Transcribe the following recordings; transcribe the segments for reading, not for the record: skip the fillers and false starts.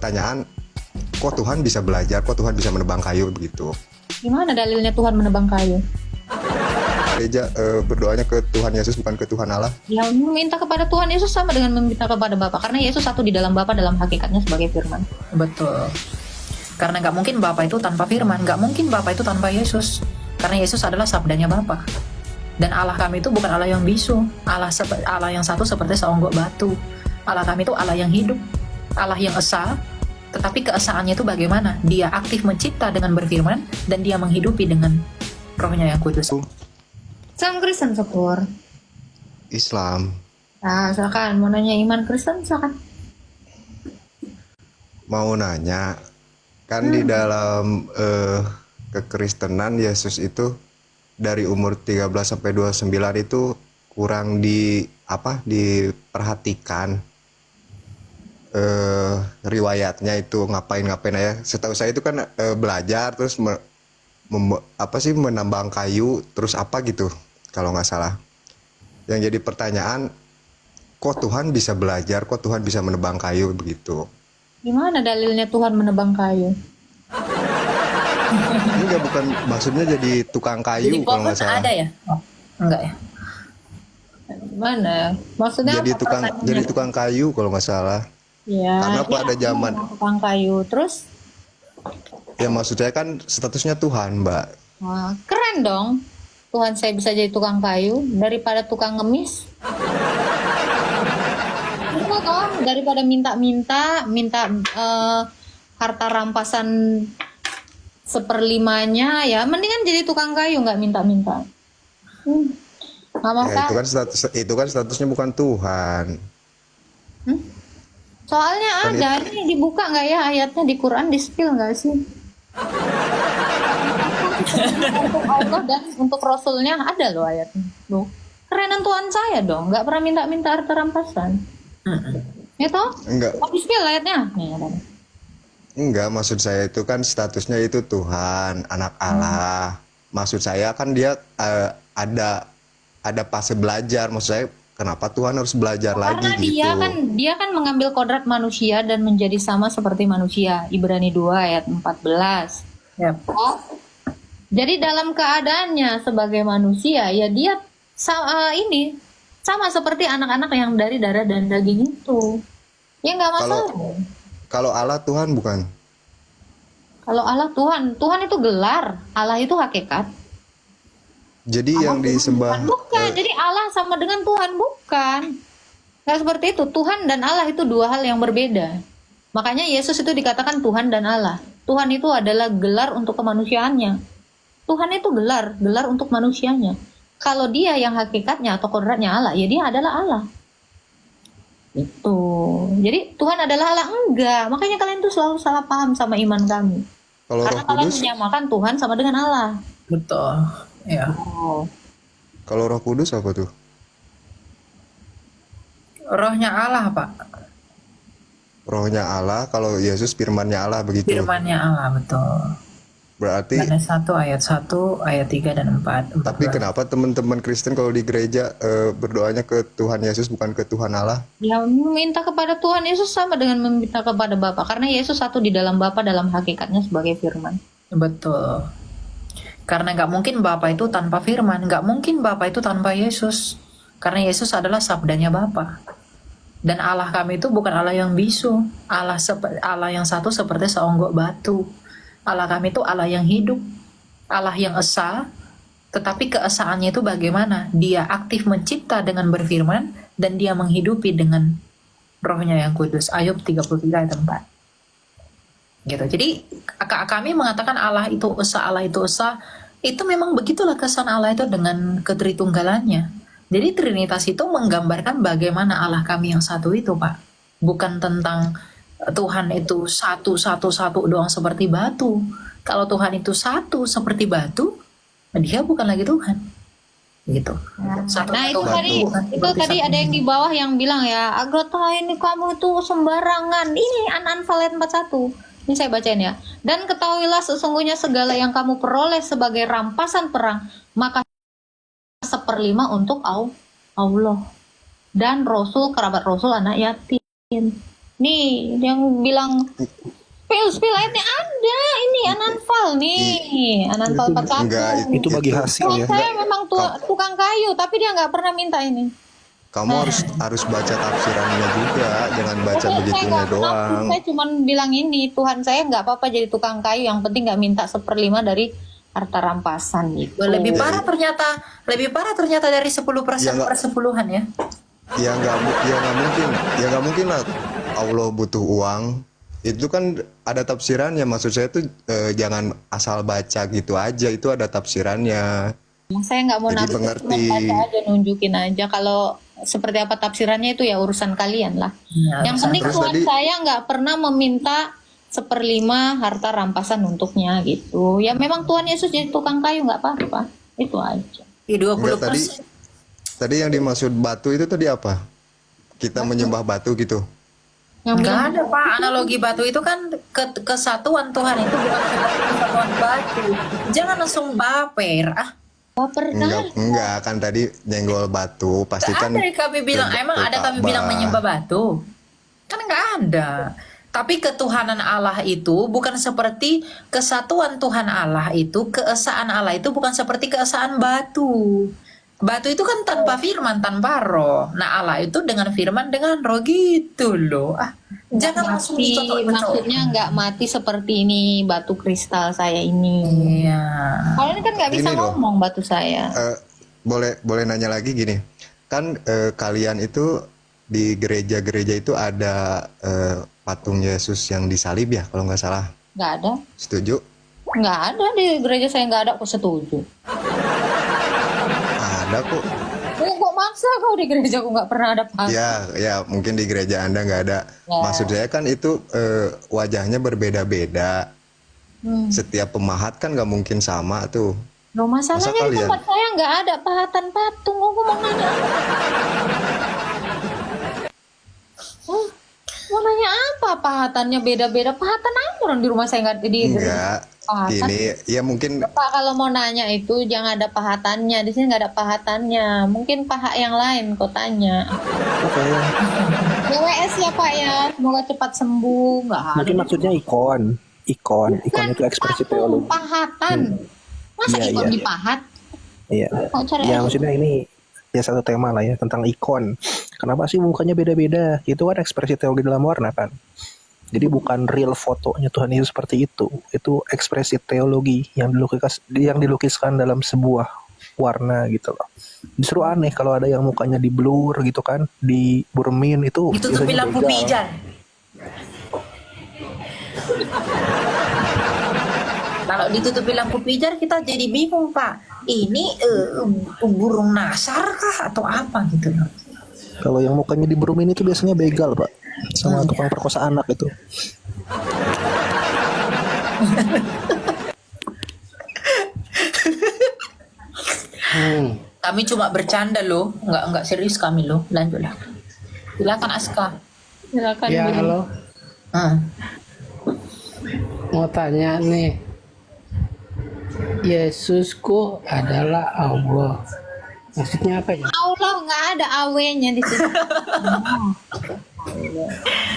pertanyaan, kok Tuhan bisa belajar, kok Tuhan bisa menebang kayu begitu. Gimana dalilnya Tuhan menebang kayu? Gereja berdoanya ke Tuhan Yesus bukan ke Tuhan Allah. Ya, meminta kepada Tuhan Yesus sama dengan meminta kepada Bapa, karena Yesus satu di dalam Bapa dalam hakikatnya sebagai firman. Betul. Karena nggak mungkin Bapa itu tanpa firman, nggak mungkin Bapa itu tanpa Yesus. Karena Yesus adalah sabdanya Bapa. Dan Allah kami itu bukan Allah yang bisu, Allah yang satu seperti seonggok batu. Allah kami itu Allah yang hidup, Allah yang esa, tetapi keesaannya itu bagaimana? Dia aktif mencipta dengan berfirman, dan dia menghidupi dengan rohnya yang kudus. Islam Kristen Sepur. Islam. Nah, silakan mau nanya iman Kristen, silakan. Mau nanya, kan di dalam kekristenan Yesus itu dari umur 13 sampai 29 itu kurang diperhatikan riwayatnya itu ngapain-ngapain aja. Setahu saya itu kan belajar terus menambang kayu terus apa gitu kalau nggak salah. Yang jadi pertanyaan, kok Tuhan bisa belajar, kok Tuhan bisa menebang kayu begitu. Gimana dalilnya Tuhan menebang kayu? Enggak, bukan maksudnya jadi tukang kayu Jadi kalau nggak pohon salah. ada ya? Oh, enggak ya? Gimana? Maksudnya Jadi apa pertanyaannya? jadi tukang kayu kalau nggak salah. Ya, Karena dia pada zaman tukang kayu. Terus, ya maksud saya kan statusnya Tuhan, Mbak. wah, keren dong. Tuhan saya bisa jadi tukang kayu daripada tukang ngemis. Enggak toh, daripada minta harta rampasan seperlimanya, ya mendingan jadi tukang kayu, nggak minta-minta. Nggak Ya, masalah. itu kan statusnya bukan Tuhan. Soalnya Kan ada, ini dibuka nggak ya ayatnya di Quran, di spill nggak sih? Untuk Allah dan untuk Rasulnya ada loh ayatnya. Loh, kerenan Tuhan saya dong, nggak pernah minta-minta harta rampasan. Ya toh? Enggak, Oh, di spill ayatnya. Nih, ada. enggak, maksud saya itu kan statusnya itu Tuhan, anak Allah. Maksud saya kan dia ada fase belajar. Maksud saya kenapa Tuhan harus belajar lagi Karena gitu. dia kan mengambil kodrat manusia dan menjadi sama seperti manusia. Ibrani 2 ayat 14. Ya. Oh, jadi dalam keadaannya sebagai manusia, ya dia sama seperti anak-anak yang dari darah dan daging itu. Ya nggak masalah. Kalau Allah Tuhan bukan. Kalau Allah Tuhan itu gelar, Allah itu hakikat. Jadi yang disembah Bukan, jadi Allah sama dengan Tuhan, bukan. Nggak seperti itu. Tuhan dan Allah itu dua hal yang berbeda. Makanya Yesus itu dikatakan Tuhan dan Allah. Tuhan itu adalah gelar untuk kemanusiaannya. Tuhan itu gelar untuk manusianya. Kalau dia yang hakikatnya atau kodratnya Allah, ya dia adalah Allah. Itu. Jadi Tuhan adalah Allah, enggak. Makanya kalian tuh selalu salah paham sama iman kami. kalau Roh Karena kalian Kudus, menyamakan Tuhan sama dengan Allah. Betul. Ya. Oh. kalau Roh Kudus apa tuh? Rohnya Allah, Pak. Rohnya Allah, kalau Yesus firmannya Allah begitu. Firmannya Allah, betul. Berarti Yohanes 1 ayat 1, ayat 3 dan 4. tapi kenapa teman-teman Kristen kalau di gereja berdoanya ke Tuhan Yesus bukan ke Tuhan Allah? Ya, meminta kepada Tuhan Yesus sama dengan meminta kepada Bapa, karena Yesus satu di dalam Bapa dalam hakikatnya sebagai firman. Betul. Karena nggak mungkin Bapa itu tanpa firman, nggak mungkin Bapa itu tanpa Yesus. Karena Yesus adalah sabdanya Bapa. Dan Allah kami itu bukan Allah yang bisu, Allah yang satu seperti seonggok batu. Allah kami itu Allah yang hidup, Allah yang esa, tetapi keesaannya itu bagaimana? Dia aktif mencipta dengan berfirman, dan dia menghidupi dengan rohnya yang kudus. Ayub 33 ayat 4. Gitu. Jadi kami mengatakan Allah itu esa, itu memang begitulah kesan Allah itu dengan ketritunggalannya. Jadi Trinitas itu menggambarkan bagaimana Allah kami yang satu itu, Pak. Bukan tentang Tuhan itu satu doang seperti batu. Kalau Tuhan itu satu seperti batu, dia bukan lagi Tuhan. Gitu. Nah, itu tadi ada yang di bawah yang bilang ya, Agatha ini kamu itu sembarangan. Ini An-Anfal ayat 41. Ini saya bacain ya. Dan ketahuilah sesungguhnya segala yang kamu peroleh sebagai rampasan perang, maka 1/5 untuk Allah dan Rasul, kerabat Rasul, anak yatim. Nih, yang bilang spill ayatnya ada. Ini Ananfal nih. Ananfal 41. Enggak, Itu bagi hasil Tuhan ya. saya memang tukang kayu, tapi dia nggak pernah minta ini. kamu harus baca tafsirannya juga, jangan baca Saya begitunya nggak pernah, doang. saya cuma bilang ini, Tuhan saya nggak apa-apa jadi tukang kayu, yang penting nggak minta 1/5 dari harta rampasan gitu. Lebih parah ternyata dari 10% Ya, nggak- persepuluhan ya. Ya nggak mungkin lah. Allah butuh uang. Itu kan ada tafsirannya. Maksud saya tuh jangan asal baca gitu aja. Itu ada tafsirannya. Saya nggak mau Jadi nafsir, cuma mengerti. baca aja, nunjukin aja. Kalau seperti apa tafsirannya itu ya urusan kalian lah. Ya, Yang penting Terus Tuhan tadi- saya nggak pernah meminta 1/5 harta rampasan untuknya gitu. Ya memang Tuhan Yesus jadi tukang kayu nggak apa-apa. Itu aja. di 20%. Enggak, tadi yang dimaksud batu itu tadi apa? Kita menyembah batu gitu. Yang Enggak bilang ada Pak, analogi batu itu kan kesatuan Tuhan itu bukan seperti kesatuan batu. Jangan langsung baper. baper Enggak kan tadi nyenggol batu pasti kan. Ada kami bilang, emang ada kami bilang menyembah batu? Kan nggak ada. Tapi ketuhanan Allah itu bukan seperti kesatuan Tuhan Allah itu, keesaan Allah itu bukan seperti keesaan batu. Batu itu kan tanpa firman, tanpa roh. Nah Allah itu dengan firman, dengan roh gitu loh. Jangan langsung mati, dicocok-cocok. maksudnya nggak mati seperti ini batu kristal saya ini. Iya. Kalau ini kan nggak bisa Ini loh. ngomong batu saya. Boleh nanya lagi gini. Kan kalian itu di gereja-gereja itu ada patung Yesus yang disalib ya kalau nggak salah. Nggak ada. Setuju? Nggak ada di gereja saya, nggak ada. Aku setuju. Ada kok. Kok maksa kau di gereja aku nggak pernah ada patung? Ya mungkin di gereja Anda nggak ada. Ya. Maksud saya kan itu wajahnya berbeda-beda. Setiap pemahat kan nggak mungkin sama tuh. Loh, masalahnya Masa di kalian? tempat saya nggak ada pahatan patung. Aku mau nanya. Mau nanya apa pahatannya beda-beda? Pahatan apa orang di rumah saya nggak di Enggak. Pahatan. Ini ya mungkin Pak, kalau mau nanya itu jangan ada pahatannya. Di sini nggak ada pahatannya. Mungkin paha yang lain kau tanya. Oke. WWS ya Pak ya. Semoga cepat sembuh. Nggak ada. Mungkin maksudnya ikon itu ekspresi Patung, teologi. pahatan. Masa Iya, ikon iya. dipahat? Iya. Mau cari Ya aja. maksudnya ini ya satu tema lah ya tentang ikon. Kenapa sih mukanya beda-beda? Itu kan ekspresi teologi dalam warna kan. Jadi bukan real fotonya Tuhan Yesus seperti itu. Itu ekspresi teologi yang dilukiskan dalam sebuah warna gitu loh. Justru aneh kalau ada yang mukanya di blur gitu kan, di burmin itu Ditutupi biasanya lampu begal. pijar. Kalau ditutupi lampu pijar kita jadi bingung Pak. Ini burung nasar kah atau apa gitu loh. Kalau yang mukanya di burmin itu biasanya begal pak, sama tukang perkosa anak itu. Kami cuma bercanda loh, nggak serius kami loh. Lanjutlah. Silakan Aska. Silakan Ya, Budi. halo. Hmm. Mau tanya nih. Yesusku adalah Allah. Maksudnya apa ya? Allah nggak ada awenya di sini.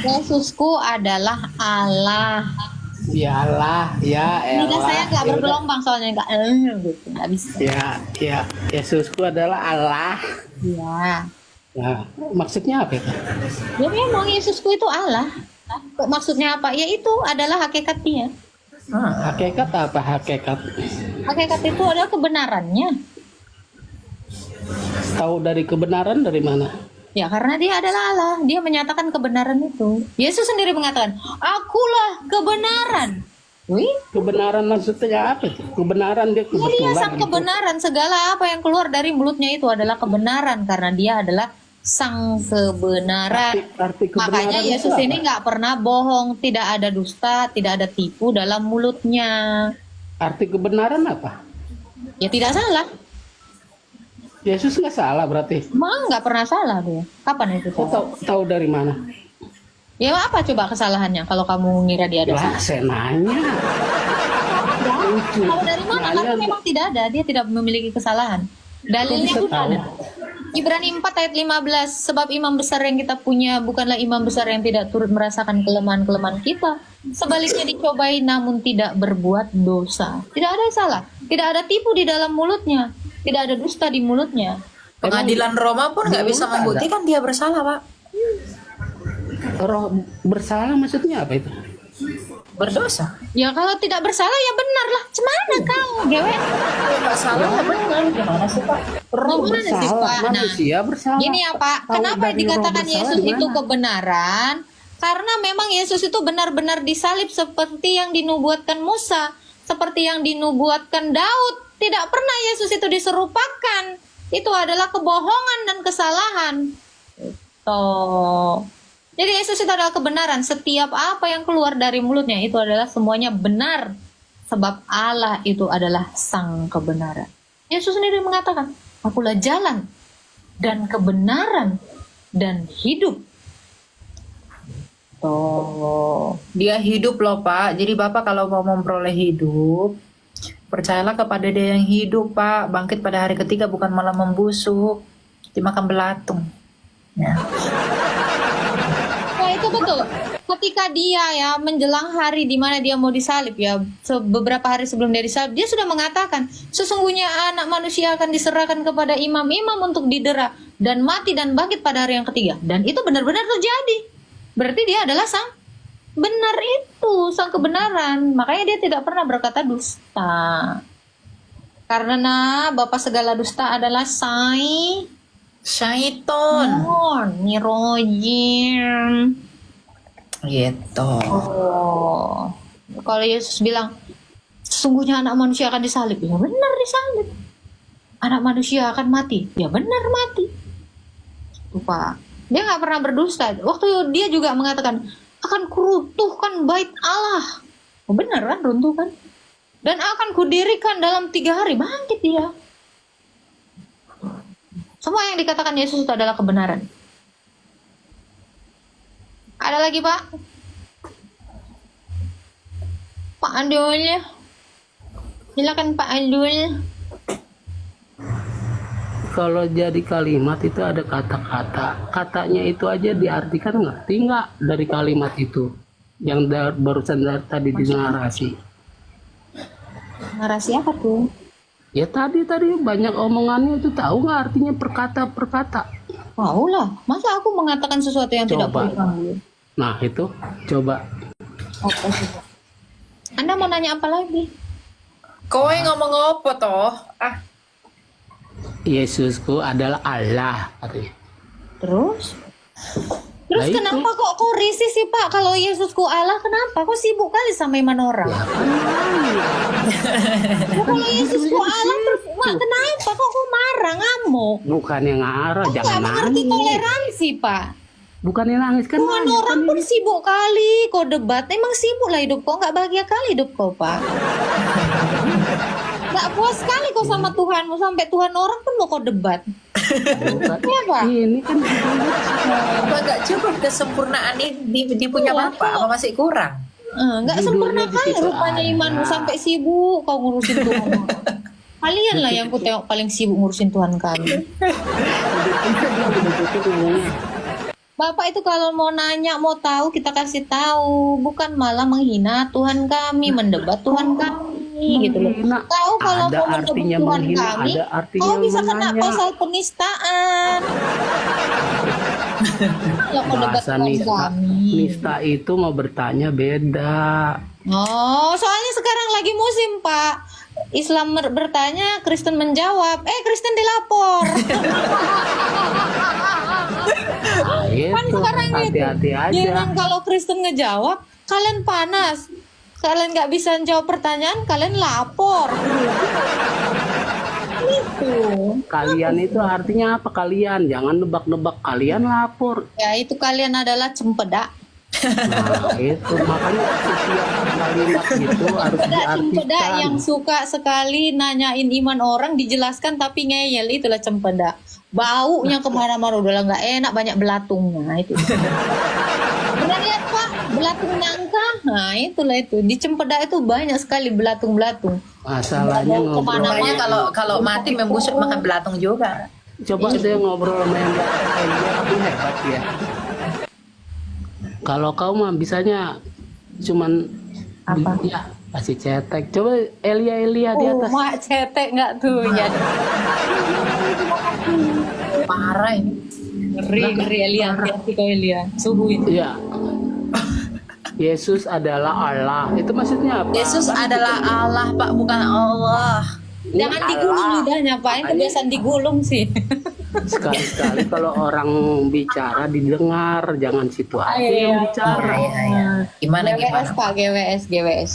Yesusku adalah Allah. Ya Allah, ya Lidah saya Allah. nggak bergelombang soalnya nggak gitu, nggak bisa. Ya, Yesusku adalah Allah. Ya. Nah, maksudnya apa itu? Ya memang Yesusku itu Allah. Maksudnya apa? Ya itu adalah hakikat dia. Hakikat apa hakikat? Hakikat itu adalah kebenarannya. Tahu dari kebenaran dari mana? Ya karena dia adalah Allah. Dia menyatakan kebenaran itu. Yesus sendiri mengatakan, akulah kebenaran. Wih, Kebenaran maksudnya apa itu? Kebenaran dia ya dia kebetulan. sang gitu. kebenaran. Segala apa yang keluar dari mulutnya itu adalah kebenaran. Karena dia adalah sang kebenaran. Arti kebenaran Makanya itu Yesus apa? ini nggak pernah bohong. Tidak ada dusta, tidak ada tipu dalam mulutnya. Arti kebenaran apa? Ya tidak salah. Yesus nggak salah berarti. Emang nggak pernah salah dia. Kapan itu Kau salah? tahu dari mana? Ya apa coba kesalahannya kalau kamu ngira dia ada Lah, salah? saya nanya. Lucu. Tahu dari mana? Nanya, Karena memang tidak ada. Dia tidak memiliki kesalahan. Dalilnya bisa pun tahu? ada. Ibrani 4 ayat 15, sebab imam besar yang kita punya bukanlah imam besar yang tidak turut merasakan kelemahan-kelemahan kita. Sebaliknya dicobai namun tidak berbuat dosa. Tidak ada yang salah, tidak ada tipu di dalam mulutnya, tidak ada dusta di mulutnya. Pengadilan Roma pun nggak bisa Ada. membuktikan dia bersalah, Pak. Roh bersalah maksudnya apa itu? Berdosa. Ya kalau tidak bersalah ya benar lah. Cemana kau, gewe? Kalau nggak salah ya benar. Gimana sih, Pak? Roh Gimana sih, bersalah, Pak? Nah, manusia bersalah. Gini ya Pak, Tahu kenapa dari roh dikatakan bersalah Yesus di itu mana? kebenaran? Karena memang Yesus itu benar-benar disalib seperti yang dinubuatkan Musa, seperti yang dinubuatkan Daud. Tidak pernah Yesus itu diserupakan. Itu adalah kebohongan dan kesalahan. Tuh. Jadi Yesus itu adalah kebenaran. Setiap apa yang keluar dari mulutnya itu adalah semuanya benar. Sebab Allah itu adalah sang kebenaran. Yesus sendiri mengatakan, akulah jalan dan kebenaran dan hidup. Tuh. Dia hidup loh, Pak. Jadi Bapak kalau mau memperoleh hidup, percayalah kepada dia yang hidup, Pak. Bangkit pada hari ketiga bukan malah membusuk, dimakan belatung. Ya. Nah, itu betul. Ketika dia ya menjelang hari di mana dia mau disalib ya, beberapa hari sebelum dia disalib, dia sudah mengatakan, sesungguhnya anak manusia akan diserahkan kepada imam-imam untuk didera dan mati dan bangkit pada hari yang ketiga. Dan itu benar-benar terjadi. Berarti dia adalah sang benar itu, sang kebenaran. Makanya dia tidak pernah berkata dusta. Karena Bapa segala dusta adalah Syaiton. Nirojim. Gitu. Oh, kalau Yesus bilang sesungguhnya anak manusia akan disalib, ya benar disalib. Anak manusia akan mati, ya benar mati. Lupa. Dia nggak pernah berdusta. Waktu dia juga mengatakan akan kuruntuhkan bait Allah. Oh, benar kan, runtuh kan? Dan akan kudirikan dalam 3 hari, bangkit dia. Semua yang dikatakan Yesus itu adalah kebenaran. Ada lagi Pak? Pak Andulnya. Silakan Pak Andulnya. Kalau jadi kalimat itu ada kata-kata. Katanya itu aja diartikan ngerti nggak dari kalimat itu? Yang barusan tadi di narasi. Narasi apa tuh? Ya tadi banyak omongannya itu tahu nggak artinya per kata. Mau lah. Masa aku mengatakan sesuatu yang tidak Coba. perlu kamu? Nah itu coba. Oke. Anda mau nanya apa lagi? Kowe ngomong apa toh? Ah, Yesusku adalah Allah katanya. Terus? Terus Nah, itu. kenapa kok risih sih Pak? Kalau Yesusku Allah kenapa? Kok sibuk kali sama iman orang? Ya, kalau Yesusku Allah terus kenapa? Kok marah ngamuk? Bukan yang ngarah, Kok jangan nggak mengerti nangis. toleransi Pak? Bukan yang nangis kan Tuhan nangis, orang kan pun ini. sibuk kali kok debat. Emang sibuk lah hidup kau, nggak bahagia kali hidup kau Pak. Nggak puas sekali kau sama Tuhanmu sampai Tuhan orang pun mau kau debat. Bukan. Iya Pak. Ini kan apa nggak cukup kesempurnaan di punya Iya, Bapak? Apa masih kurang? Nggak Judulnya sempurna di kali situ rupanya ada. imanmu sampai sibuk kau ngurusin Tuhan. Kalian lah yang ku tengok paling sibuk ngurusin Tuhan kami. Bapak itu kalau mau nanya, mau tahu, kita kasih tahu, bukan malah menghina Tuhan kami, mendebat Tuhan kami, gitu loh. Menghina. Tahu kalau Ada mau mendebat artinya Tuhan menghina, kami, ada artinya kau bisa kena menanya. pasal penistaan. Kalau mau debat bahasa Tuhan nista. kami. Nista itu mau bertanya beda. Oh, soalnya sekarang lagi musim, Pak. Islam bertanya, Kristen menjawab. Kristen dilapor. Nah, Kan itu sekarang gitu. hati-hati aja. Jangan kalau Kristen ngejawab, kalian panas. Kalian nggak bisa jawab pertanyaan, kalian lapor. Gitu. Kalian itu artinya apa kalian? Jangan nebak-nebak, kalian lapor. Ya itu kalian adalah cempedak. Nah, itu makanya setiap kalimat itu harus Cempedak yang diartikan. suka sekali nanyain iman orang, dijelaskan tapi ngeyel, itulah cempedak. Baunya kemana-mana, udah nggak enak, banyak belatungnya itu. Pernah lihat Pak belatung nangka? Nah itulah itu, di cempedak itu banyak sekali belatung-belatung. Masalahnya Mau kemana-mana. ngobrol. Makanya kalau mati membusuk makan belatung juga. Coba saya ngobrol sama yang di atas Elia, kamu hebat ya. Kalau kau mah bisanya cuman Apa? ya kasih cetek. Coba Elia di atas. Mak cetek nggak tuh ya? Parah ini. Ngeri Elia, hati-hati kau Elia. Suhu itu. Ya. Yesus adalah Allah. Itu maksudnya apa? Yesus adalah Allah, Pak, bukan Allah. Jangan digulung lidahnya Pak, ini kebiasaan digulung sih. Sekali-sekali kalau orang bicara didengar, jangan situ aja Iya, yang bicara. Gimana GWS Pak, GWS.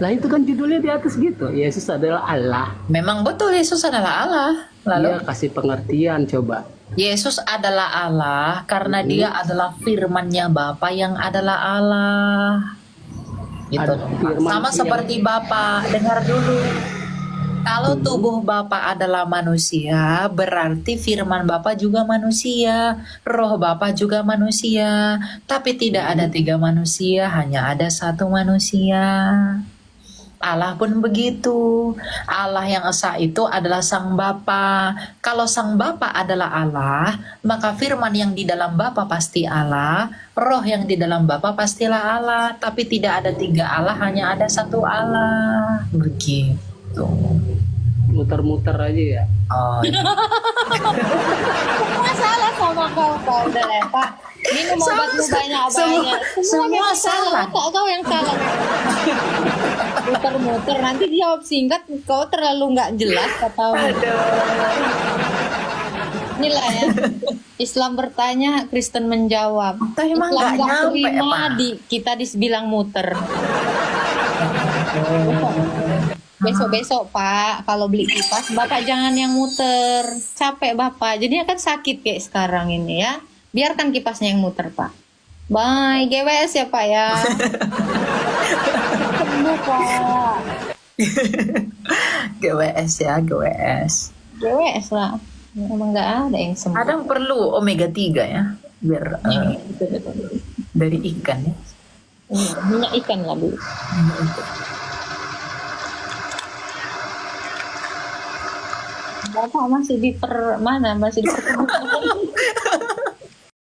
Lah itu kan judulnya di atas gitu. Yesus adalah Allah. Memang betul Yesus adalah Allah. Lalu Dia kasih pengertian coba. Yesus adalah Allah karena dia adalah firman-Nya Bapa yang adalah Allah. Gitu. Ada firman Sama yang- seperti Bapa, dengar dulu. Kalau tubuh Bapa adalah manusia, berarti firman Bapa juga manusia, roh Bapa juga manusia. Tapi tidak ada 3 manusia, hanya ada 1 manusia. Allah pun begitu. Allah yang esa itu adalah Sang Bapa. Kalau Sang Bapa adalah Allah, maka firman yang di dalam Bapa pasti Allah, roh yang di dalam Bapa pastilah Allah. Tapi tidak ada 3 Allah, hanya ada 1 Allah. Begitu. Muter-muter aja ya. Oh, iya. Masalah sama kau udah lah Pak. Minum obat lu banyak. semua salah. Kau yang salah. Muter-muter nanti jawab singkat kau terlalu nggak jelas kata. Inilah ya. Islam bertanya, Kristen menjawab. Tapi emang Islam nggak nggak nyampe, terima Pak. kita dibilang muter. Besok-besok Pak, kalau beli kipas, Bapak jangan yang muter. Capek Bapak, jadinya kan sakit kayak sekarang ini ya. Biarkan kipasnya yang muter Pak. Bye, GWS ya Pak ya. Ketemu Pak. GWS ya, GWS. GWS lah. Emang nggak ada yang sembuh. Kadang perlu omega 3 ya, biar dari ikan ya. Minyak ikan lah Bu. Bapak masih di mana? Masih di